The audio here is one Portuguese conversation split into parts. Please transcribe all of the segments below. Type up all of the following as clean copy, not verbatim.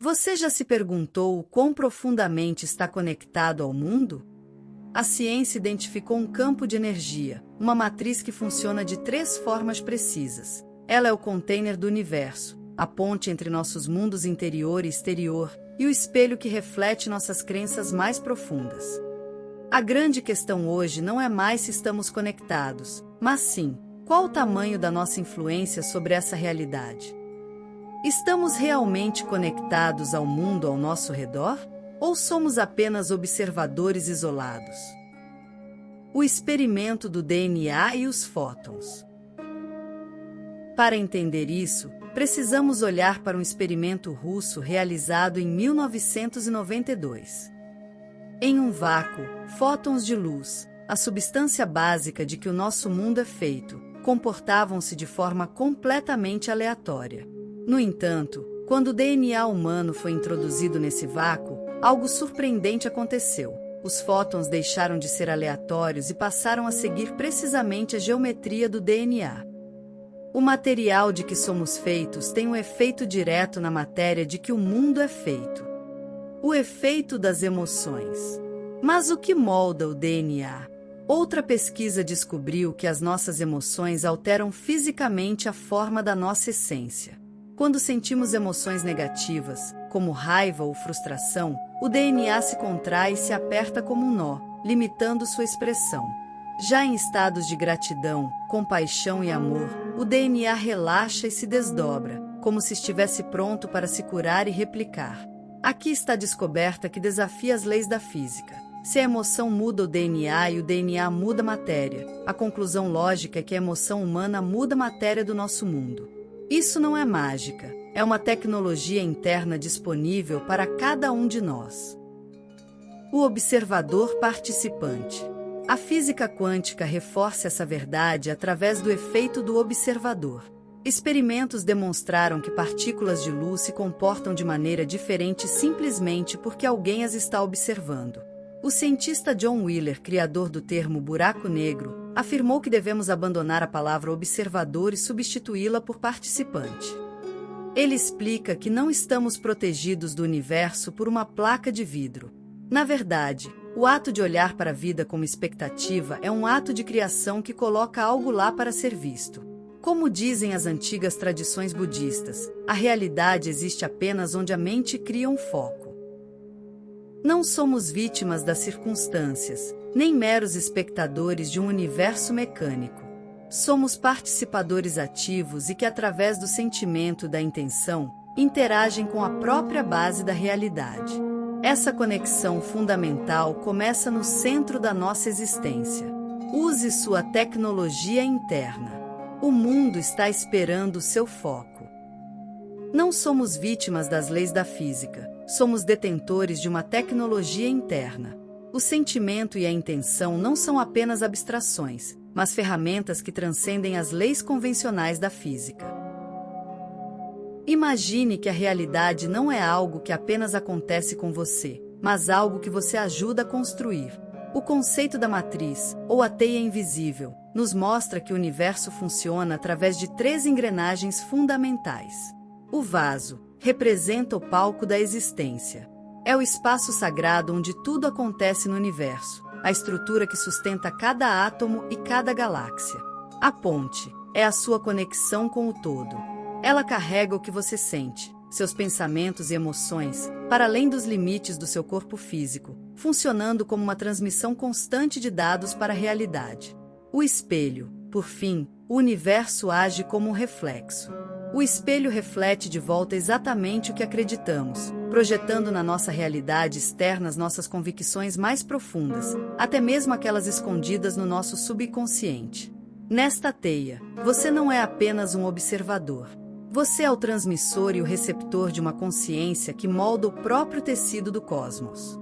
Você já se perguntou o quão profundamente está conectado ao mundo? A ciência identificou um campo de energia, uma matriz que funciona de 3 formas precisas. Ela é o container do universo, a ponte entre nossos mundos interior e exterior, e o espelho que reflete nossas crenças mais profundas. A grande questão hoje não é mais se estamos conectados, mas sim, qual o tamanho da nossa influência sobre essa realidade? Estamos realmente conectados ao mundo ao nosso redor? Ou somos apenas observadores isolados? O experimento do DNA e os fótons. Para entender isso, precisamos olhar para um experimento russo realizado em 1992. Em um vácuo, fótons de luz, a substância básica de que o nosso mundo é feito, comportavam-se de forma completamente aleatória. No entanto, quando o DNA humano foi introduzido nesse vácuo, algo surpreendente aconteceu. Os fótons deixaram de ser aleatórios e passaram a seguir precisamente a geometria do DNA. O material de que somos feitos tem um efeito direto na matéria de que o mundo é feito. O efeito das emoções. Mas o que molda o DNA? Outra pesquisa descobriu que as nossas emoções alteram fisicamente a forma da nossa essência. Quando sentimos emoções negativas, como raiva ou frustração, o DNA se contrai e se aperta como um nó, limitando sua expressão. Já em estados de gratidão, compaixão e amor, o DNA relaxa e se desdobra, como se estivesse pronto para se curar e replicar. Aqui está a descoberta que desafia as leis da física. Se a emoção muda o DNA e o DNA muda a matéria, a conclusão lógica é que a emoção humana muda a matéria do nosso mundo. Isso não é mágica, é uma tecnologia interna disponível para cada um de nós. O observador participante. A física quântica reforça essa verdade através do efeito do observador. Experimentos demonstraram que partículas de luz se comportam de maneira diferente simplesmente porque alguém as está observando. O cientista John Wheeler, criador do termo buraco negro, afirmou que devemos abandonar a palavra observador e substituí-la por participante. Ele explica que não estamos protegidos do universo por uma placa de vidro. Na verdade, o ato de olhar para a vida como expectativa é um ato de criação que coloca algo lá para ser visto. Como dizem as antigas tradições budistas, a realidade existe apenas onde a mente cria um foco. Não somos vítimas das circunstâncias, nem meros espectadores de um universo mecânico. Somos participadores ativos e que, através do sentimento e da intenção, interagem com a própria base da realidade. Essa conexão fundamental começa no centro da nossa existência. Use sua tecnologia interna. O mundo está esperando o seu foco. Não somos vítimas das leis da física, somos detentores de uma tecnologia interna. O sentimento e a intenção não são apenas abstrações, mas ferramentas que transcendem as leis convencionais da física. Imagine que a realidade não é algo que apenas acontece com você, mas algo que você ajuda a construir. O conceito da matriz, ou a teia invisível, nos mostra que o universo funciona através de 3 engrenagens fundamentais. O vaso representa o palco da existência. É o espaço sagrado onde tudo acontece no universo, a estrutura que sustenta cada átomo e cada galáxia. A ponte é a sua conexão com o todo. Ela carrega o que você sente, seus pensamentos e emoções, para além dos limites do seu corpo físico, funcionando como uma transmissão constante de dados para a realidade. O espelho, por fim, o universo age como um reflexo. O espelho reflete de volta exatamente o que acreditamos, projetando na nossa realidade externa as nossas convicções mais profundas, até mesmo aquelas escondidas no nosso subconsciente. Nesta teia, você não é apenas um observador. Você é o transmissor e o receptor de uma consciência que molda o próprio tecido do cosmos.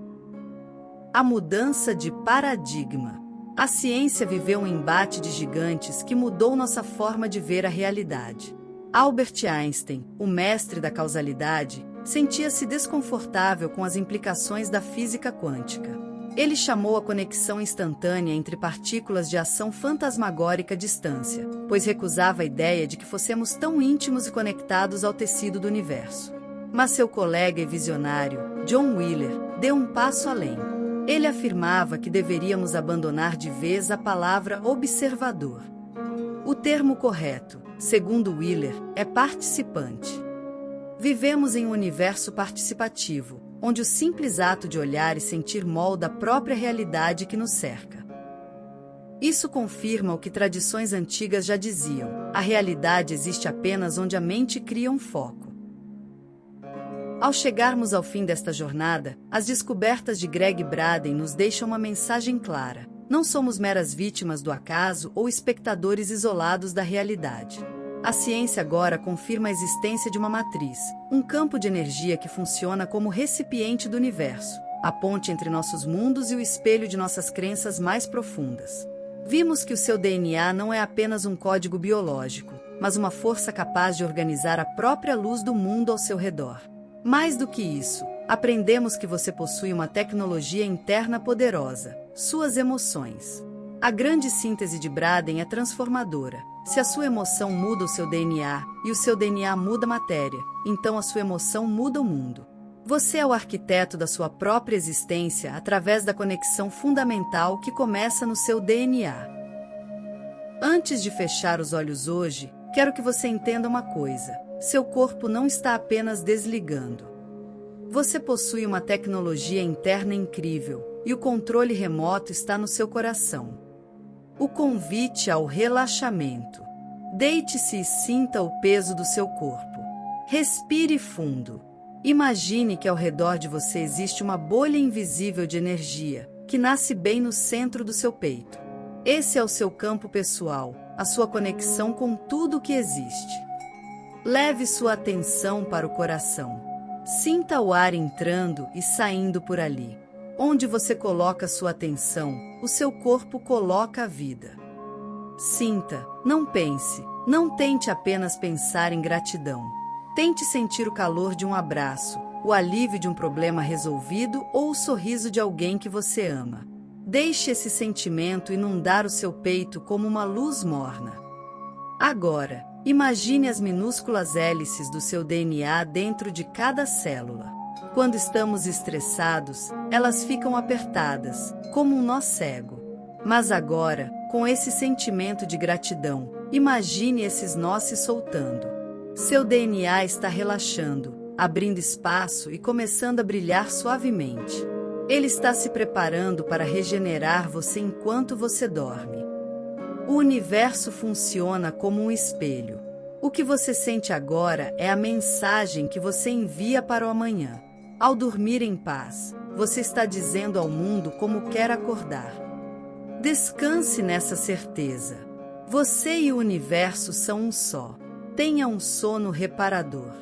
A mudança de paradigma. A ciência viveu um embate de gigantes que mudou nossa forma de ver a realidade. Albert Einstein, o mestre da causalidade, sentia-se desconfortável com as implicações da física quântica. Ele chamou a conexão instantânea entre partículas de ação fantasmagórica à distância, pois recusava a ideia de que fossemos tão íntimos e conectados ao tecido do universo. Mas seu colega e visionário, John Wheeler, deu um passo além. Ele afirmava que deveríamos abandonar de vez a palavra observador. O termo correto, segundo Wheeler, é participante. Vivemos em um universo participativo, onde o simples ato de olhar e sentir molda a própria realidade que nos cerca. Isso confirma o que tradições antigas já diziam: a realidade existe apenas onde a mente cria um foco. Ao chegarmos ao fim desta jornada, as descobertas de Gregg Braden nos deixam uma mensagem clara: não somos meras vítimas do acaso ou espectadores isolados da realidade. A ciência agora confirma a existência de uma matriz, um campo de energia que funciona como recipiente do universo, a ponte entre nossos mundos e o espelho de nossas crenças mais profundas. Vimos que o seu DNA não é apenas um código biológico, mas uma força capaz de organizar a própria luz do mundo ao seu redor. Mais do que isso, aprendemos que você possui uma tecnologia interna poderosa: suas emoções. A grande síntese de Braden é transformadora. Se a sua emoção muda o seu DNA, e o seu DNA muda a matéria, então a sua emoção muda o mundo. Você é o arquiteto da sua própria existência através da conexão fundamental que começa no seu DNA. Antes de fechar os olhos hoje, quero que você entenda uma coisa: seu corpo não está apenas desligando. Você possui uma tecnologia interna incrível, e o controle remoto está no seu coração. O convite ao relaxamento. Deite-se e sinta o peso do seu corpo. Respire fundo. Imagine que ao redor de você existe uma bolha invisível de energia, que nasce bem no centro do seu peito. Esse é o seu campo pessoal, a sua conexão com tudo o que existe. Leve sua atenção para o coração. Sinta o ar entrando e saindo por ali. Onde você coloca sua atenção, o seu corpo coloca a vida. Sinta, não pense, não tente apenas pensar em gratidão. Tente sentir o calor de um abraço, o alívio de um problema resolvido ou o sorriso de alguém que você ama. Deixe esse sentimento inundar o seu peito como uma luz morna. Agora, imagine as minúsculas hélices do seu DNA dentro de cada célula. Quando estamos estressados, elas ficam apertadas, como um nó cego. Mas agora, com esse sentimento de gratidão, imagine esses nós se soltando. Seu DNA está relaxando, abrindo espaço e começando a brilhar suavemente. Ele está se preparando para regenerar você enquanto você dorme. O universo funciona como um espelho. O que você sente agora é a mensagem que você envia para o amanhã. Ao dormir em paz, você está dizendo ao mundo como quer acordar. Descanse nessa certeza. Você e o universo são um só. Tenha um sono reparador.